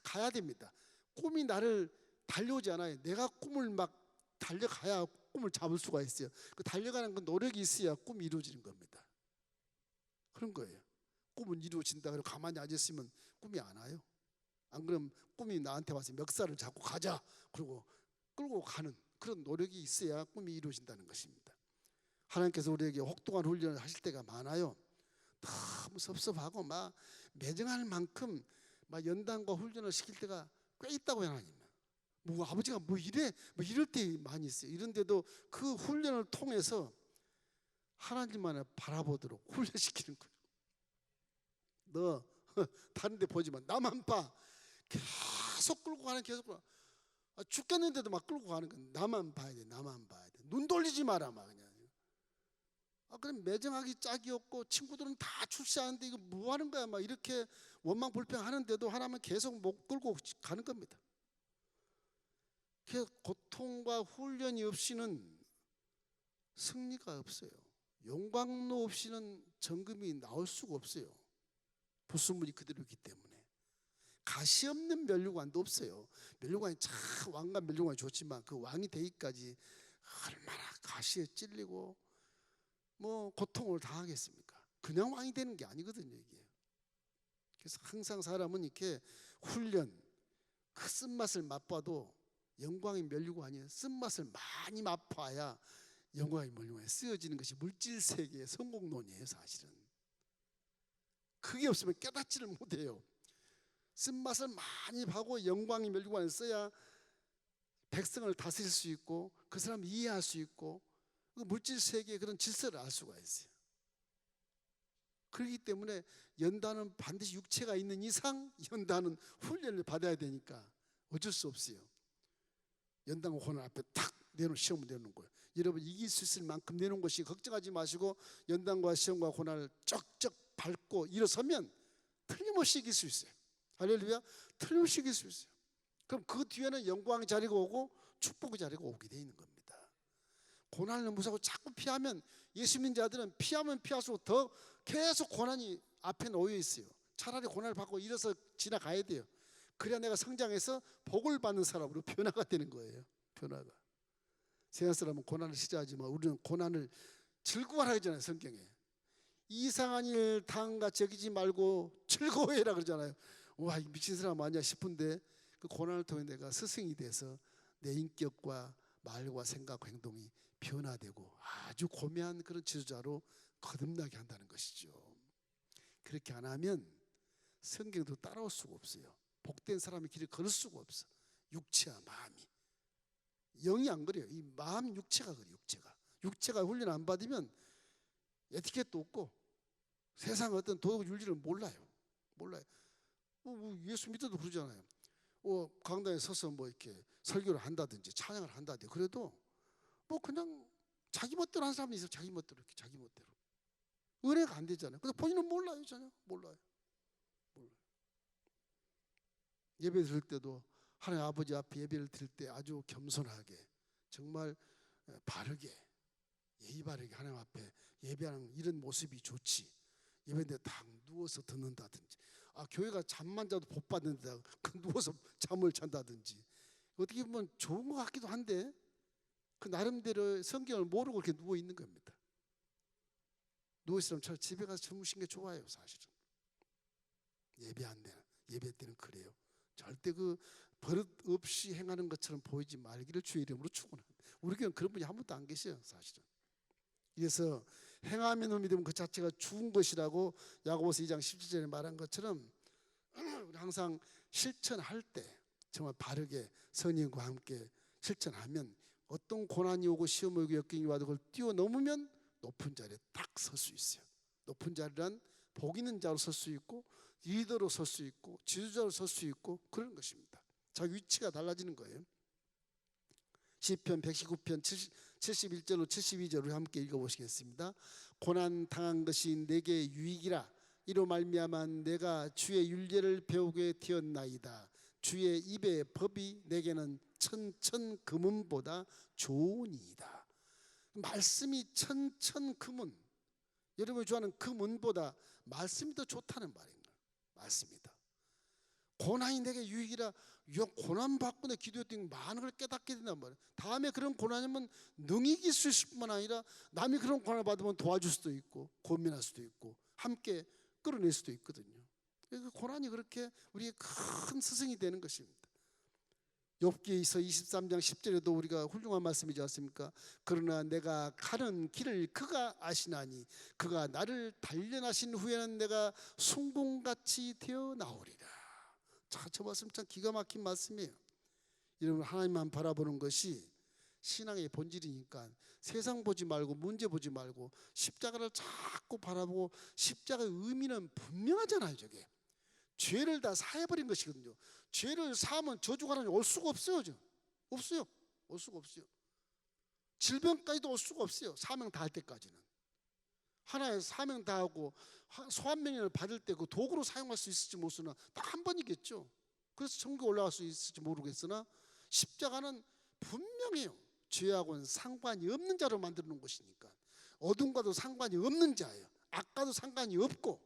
가야 됩니다. 꿈이 나를 달려오지 않아요. 내가 꿈을 막 달려가야 꿈을 잡을 수가 있어요. 그 달려가는 그 노력이 있어야 꿈이 이루어지는 겁니다. 그런 거예요. 꿈은 이루어진다 그러고 가만히 앉았으면 꿈이 안 와요. 안 그러면 꿈이 나한테 와서 멱살을 잡고 가자 그러고 끌고 가는 그런 노력이 있어야 꿈이 이루어진다는 것입니다. 하나님께서 우리에게 혹독한 훈련을 하실 때가 많아요. 너무 섭섭하고 막 매정할 만큼 막 연단과 훈련을 시킬 때가 꽤 있다고 하나님. 뭐 아버지가 뭐 이래 뭐 이럴 때 많이 있어요. 이런데도 그 훈련을 통해서 하나님만을 바라보도록 훈련시키는 거예요. 너 다른 데 보지 마. 나만 봐. 계속 끌고 가는 계속 죽겠는데도 막 끌고 가는 건 나만 봐야 돼. 나만 봐야 돼. 눈 돌리지 마라 막 그냥. 그럼 매정하기 짝이 없고 친구들은 다 출세하는데 이거 뭐 하는 거야 막 이렇게 원망 불평하는데도 하나님은 계속 못 끌고 가는 겁니다. 그 고통과 훈련이 없이는 승리가 없어요. 용광로 없이는 정금이 나올 수가 없어요. 부수물이 그대로 있기 때문에. 가시 없는 면류관도 없어요. 면류관이 참 왕과 면류관이 좋지만 그 왕이 되기까지 얼마나 가시에 찔리고 뭐 고통을 당하겠습니까? 그냥 왕이 되는 게 아니거든요 이게. 그래서 항상 사람은 이렇게 훈련 그 쓴맛을 맛봐도 영광이 멸류가 아니에요. 쓴맛을 많이 맛봐야 영광이 멸류관에 쓰여지는 것이 물질세계의 성공론이에요. 사실은 그게 없으면 깨닫지를 못해요. 쓴맛을 많이 봐고 영광이 멸류관에 써야 백성을 다스릴 수 있고 그 사람을 이해할 수 있고 그 물질 세계의 그런 질서를 알 수가 있어요. 그렇기 때문에 연단은 반드시 육체가 있는 이상 연단은 훈련을 받아야 되니까 어쩔 수 없어요. 연단과 고난 앞에 탁 시험을 내놓는 거예요. 여러분 이길 수 있을 만큼 내놓은 것이 걱정하지 마시고 연단과 시험과 고난을 쩍쩍 밟고 일어서면 틀림없이 이길 수 있어요. 할렐루야. 틀림없이 이길 수 있어요. 그럼 그 뒤에는 영광의 자리가 오고 축복의 자리가 오게 돼 있는 겁니다. 고난을 무서워하고 자꾸 피하면 예수 믿는 자들은 피하면 피할수록 더 계속 고난이 앞에 놓여 있어요. 차라리 고난을 받고 일어서 지나가야 돼요. 그래야 내가 성장해서 복을 받는 사람으로 변화가 되는 거예요. 변화가. 세상 사람은 고난을 싫어하지만 우리는 고난을 즐거워하라 하잖아요. 성경에. 이상한 일 당한같이 여기지 말고 즐거워해라 그러잖아요. 와, 미친 사람 아니야 싶은데 그 고난을 통해 내가 스승이 돼서 내 인격과 말과 생각, 행동이 변화되고 아주 고매한 그런 지도자로 거듭나게 한다는 것이죠. 그렇게 안 하면 성경도 따라올 수가 없어요. 복된 사람의 길을 걸을 수가 없어. 육체와 마음이. 영이 안 그래요. 이 마음 육체가 그래요. 육체가 훈련 안 받으면 에티켓도 없고 세상 어떤 도덕 윤리를 몰라요. 예수 믿어도 그러잖아요. 강당에 서서 뭐 이렇게 설교를 한다든지 찬양을 한다든지 그래도 뭐 그냥 자기 멋대로 하는 사람이 있어요. 자기 멋대로 이렇게 자기 멋대로. 은혜가 안 되잖아요. 근데 본인은 몰라요. 전혀 몰라요. 예배 드릴 때도 하나님 아버지 앞에 예배를 드릴 때 아주 겸손하게 정말 바르게 예의 바르게 하나님 앞에 예배하는 이런 모습이 좋지. 예배인데 딱 누워서 듣는다든지 교회가 잠만 자도 복 받는다 누워서 잠을 잔다든지 어떻게 보면 좋은 것 같기도 한데 그 나름대로 성경을 모르고 이렇게 누워 있는 겁니다. 누워 있으면 차라리 집에 가서 주무신 게 좋아요. 사실은 예배 때는 그래요. 절대 그 버릇 없이 행하는 것처럼 보이지 말기를 주의 이름으로 축원합니다. 우리 교회는 그런 분이 한 분도 안 계셔요. 사실은. 그래서 행하면 믿으면 그 자체가 죽은 것이라고 야고보서 2장 17절에 말한 것처럼 우리 항상 실천할 때 정말 바르게 선임과 함께 실천하면 어떤 고난이 오고 시험이 오고 역경이 와도 그걸 뛰어넘으면 높은 자리에 딱 설 수 있어요. 높은 자리란 복 있는 자로 설 수 있고 리더로 설 수 있고 지도자로 설 수 있고 그런 것입니다. 자기 위치가 달라지는 거예요. 시편 119편 71절로 72절을 함께 읽어보시겠습니다. 고난 당한 것이 내게 유익이라 이로 말미암아 내가 주의 율례를 배우게 되었나이다. 주의 입의 법이 내게는 천천 금은보다 좋으니이다. 말씀이 천천 금은 여러분이 좋아하는 금은보다 말씀이 더 좋다는 말입니다. 말씀이다. 고난이 내게 유익이라 고난 받고 내 기도했더니 많은 걸 깨닫게 된단 말이에요. 다음에 그런 고난이면 능히 이길 수 있을 뿐만 아니라 남이 그런 고난을 받으면 도와줄 수도 있고 고민할 수도 있고 함께 끌어낼 수도 있거든요. 그러니까 고난이 그렇게 우리의 큰 스승이 되는 것입니다. 욥기서 23장 10절에도 우리가 훌륭한 말씀이지 않습니까? 그러나 내가 가는 길을 그가 아시나니 그가 나를 단련하신 후에는 내가 송곳같이 되어 나오리라. 자, 저 말씀 참 기가 막힌 말씀이에요. 여러분 하나님만 바라보는 것이 신앙의 본질이니까 세상 보지 말고 문제 보지 말고 십자가를 자꾸 바라보고 십자가의 의미는 분명하잖아요. 저게 죄를 다 사해버린 것이거든요. 죄를 사하면 저주가 하나님 올 수가 없어요. 없어요. 올 수가 없어요. 질병까지도 올 수가 없어요. 사명 다 할 때까지는. 하나의 사명 다 하고 소환명령을 받을 때 그 도구로 사용할 수 있을지 모르나 딱 한 번이겠죠. 그래서 천국에 올라갈 수 있을지 모르겠으나 십자가는 분명해요. 죄하고는 상관이 없는 자로 만들어 놓은 것이니까 어둠과도 상관이 없는 자예요. 악과도 상관이 없고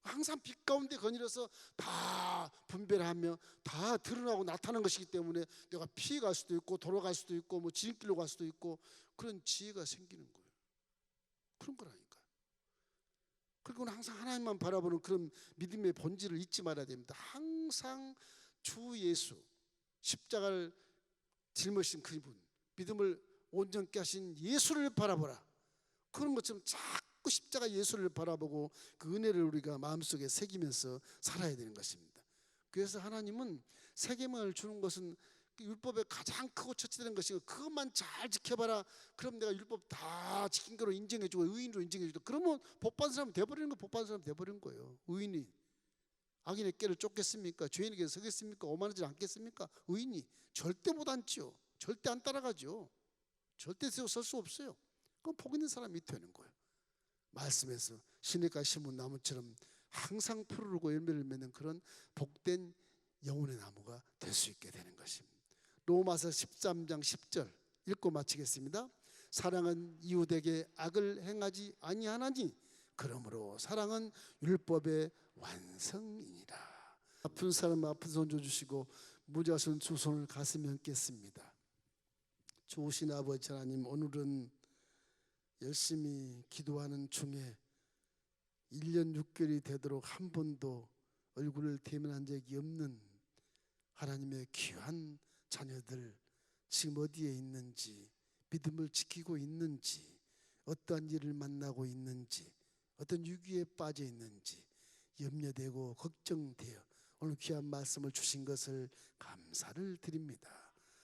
항상 빛 가운데 거닐어서 다 분별하며 다 드러나고 나타나는 것이기 때문에 내가 피해갈 수도 있고 돌아갈 수도 있고 뭐 지름길로 갈 수도 있고 그런 지혜가 생기는 거예요. 그런 거라니까요. 그리고 항상 하나님만 바라보는 그런 믿음의 본질을 잊지 말아야 됩니다. 항상 주 예수 십자가를 짊어진 그분 믿음을 온전케 하신 예수를 바라보라. 그런 것처럼 자꾸 십자가 예수를 바라보고 그 은혜를 우리가 마음속에 새기면서 살아야 되는 것입니다. 그래서 하나님은 세계만을 주는 것은 율법의 가장 크고 첫째 되는 것이 그것만 잘 지켜봐라. 그럼 내가 율법 다 지킨 거로 인정해주고 의인으로 인정해주고 그러면 복받은 사람 돼버리는 거 복받은 사람 돼버리는 거예요. 의인이 악인의 꾀를 쫓겠습니까? 죄인에게 서겠습니까? 오만하지 않겠습니까? 의인이 절대 못 앉죠. 절대 안 따라가죠. 절대 설 수 없어요. 그럼 복 있는 사람이 되는 거예요. 말씀에서 시냇가 심은 나무처럼 항상 푸르르고 열매를 맺는 그런 복된 영혼의 나무가 될 수 있게 되는 것입니다. 로마서 13장 10절 읽고 마치겠습니다. 사랑은 이웃에게 악을 행하지 아니하나니 그러므로 사랑은 율법의 완성이니라. 아픈 사람 아픈 손 줘주시고 무자손 두 손을 가슴에 얹겠습니다. 좋으신 아버지 하나님, 오늘은 열심히 기도하는 중에 1년 6개월이 되도록 한 번도 얼굴을 대면한 적이 없는 하나님의 귀한 자녀들 지금 어디에 있는지, 믿음을 지키고 있는지, 어떠한 일을 만나고 있는지, 어떤 위기에 빠져 있는지 염려되고 걱정되어 오늘 귀한 말씀을 주신 것을 감사를 드립니다.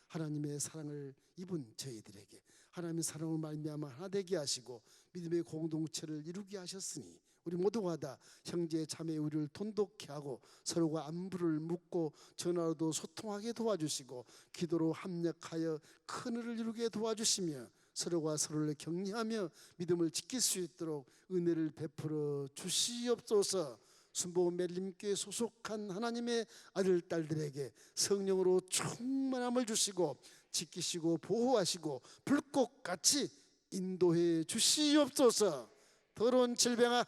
하나님의 사랑을 입은 저희들에게 하나님의 사랑을 말미암아 하나 되게 하시고 믿음의 공동체를 이루게 하셨으니 우리 모두가 다 형제 자매 우리를 돈독케 하고 서로가 안부를 묻고 전화로도 소통하게 도와주시고 기도로 합력하여 큰 일을 이루게 도와주시며 서로가 서로를 격려하며 믿음을 지킬 수 있도록 은혜를 베풀어 주시옵소서. 순복음 멜림교회 소속한 하나님의 아들 딸들에게 성령으로 충만함을 주시고 지키시고 보호하시고 불꽃같이 인도해 주시옵소서. 더러운 질병아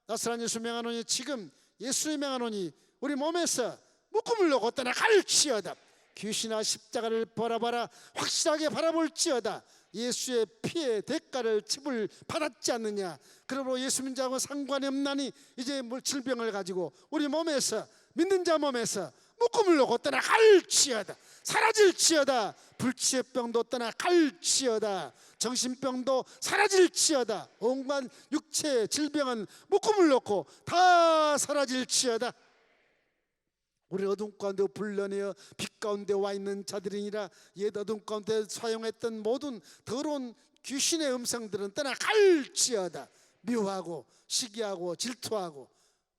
나사렛 예수 명하노니 지금 예수의 명하노니 우리 몸에서 묶음을 놓고 떠나갈지어다. 귀신아 십자가를 바라봐라. 확실하게 바라볼지어다. 예수의 피의 대가를 지불 받았지 않느냐. 그러므로 예수 믿는 자하고 상관이 없나니 이제 질병을 가지고 우리 몸에서 믿는 자 몸에서 묶음을 놓고 떠나갈지어다. 사라질지어다. 불치의 병도 떠나갈지어다. 정신병도 사라질지어다. 온갖 육체 질병은 묶음을 놓고 다 사라질지어다. 우리 어둠 가운데 불러내어 빛 가운데 와 있는 자들이니라. 옛 어둠 가운데 사용했던 모든 더러운 귀신의 음성들은 떠나갈지어다. 미워하고 시기하고 질투하고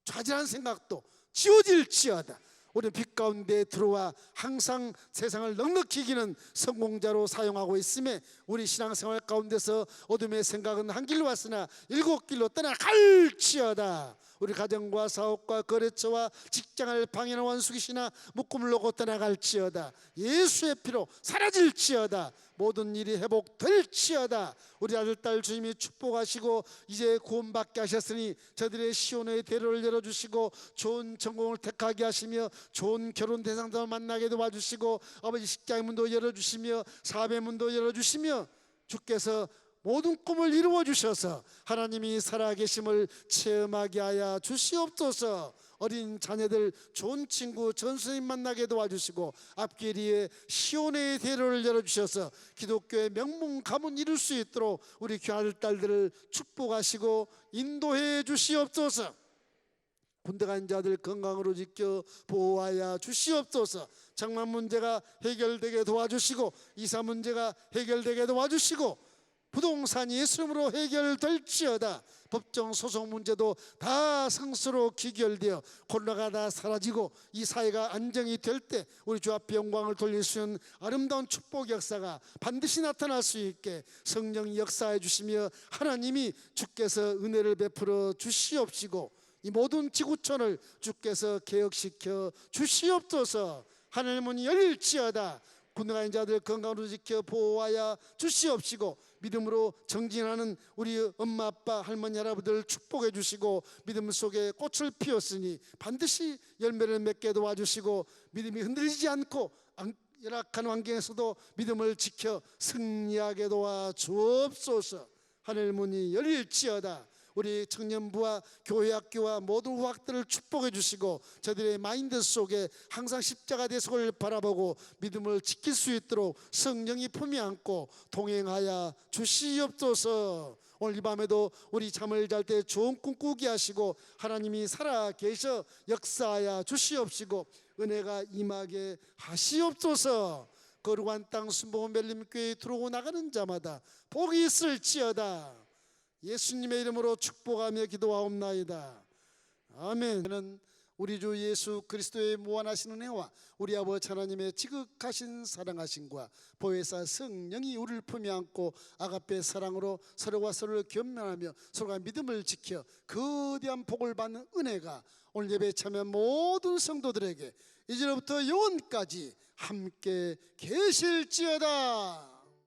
좌절한 생각도 지워질지어다. 우리 빛 가운데 들어와 항상 세상을 넉넉히 이기는 성공자로 사용하고 있음에 우리 신앙생활 가운데서 어둠의 생각은 한 길로 왔으나 7길로 떠나갈지어다. 우리 가정과 사업과 거래처와 직장을 방해하는 원수귀신아 묶음을 놓고 떠나갈지어다. 예수의 피로 사라질지어다. 모든 일이 회복될지어다. 우리 아들 딸 주님이 축복하시고 이제 구원받게 하셨으니 저들의 시온의 대로를 열어주시고 좋은 전공을 택하게 하시며 좋은 결혼 대상자를 만나게 도와주시고 아버지 식장의 문도 열어주시며 사업의 문도 열어주시며 주께서 모든 꿈을 이루어 주셔서 하나님이 살아계심을 체험하게 하여 주시옵소서. 어린 자녀들 좋은 친구 전수님 만나게 도와주시고 앞길이에 시온의 대로를 열어주셔서 기독교의 명문 가문 이룰 수 있도록 우리 귀한 딸들을 축복하시고 인도해 주시옵소서. 군대 간 자들 건강으로 지켜 보호하여 주시옵소서. 장만 문제가 해결되게 도와주시고 이사 문제가 해결되게 도와주시고 부동산이 예수님으로 해결될지어다. 법정 소송 문제도 다 성수로 귀결되어 코로나가 다 사라지고 이 사회가 안정이 될 때 우리 주 앞에 영광을 돌릴 수 있는 아름다운 축복 역사가 반드시 나타날 수 있게 성령이 역사해 주시며 하나님이 주께서 은혜를 베풀어 주시옵시고 이 모든 지구촌을 주께서 개혁시켜 주시옵소서. 하늘 문이 열릴지어다. 군대간 자들 건강으로 지켜 보호하여 주시옵시고 믿음으로 정진하는 우리 엄마 아빠 할머니 할아버지를 축복해 주시고 믿음 속에 꽃을 피웠으니 반드시 열매를 맺게 도와주시고 믿음이 흔들리지 않고 열악한 환경에서도 믿음을 지켜 승리하게 도와주옵소서. 하늘 문이 열릴지어다. 우리 청년부와 교회 학교와 모든 후학들을 축복해 주시고 저들의 마인드 속에 항상 십자가 대속을 바라보고 믿음을 지킬 수 있도록 성령이 품에 안고 동행하여 주시옵소서. 오늘 이 밤에도 우리 잠을 잘 때 좋은 꿈 꾸게 하시고 하나님이 살아 계셔 역사하여 주시옵시고 은혜가 임하게 하시옵소서. 거룩한 땅 순복음 멜림교회에 들어오고 나가는 자마다 복이 있을지어다. 예수님의 이름으로 축복하며 기도하옵나이다. 아멘. 저는 우리 주 예수 그리스도의 무한하신 은혜와 우리 아버지 하나님의 지극하신 사랑하심과 보혜사 성령이 우리를 품에 안고 아가페 사랑으로 서로가 서로를 겸면하며 서로가 믿음을 지켜 거대한 복을 받는 은혜가 오늘 예배에 참여한 모든 성도들에게 이제부터 영원까지 함께 계실지어다.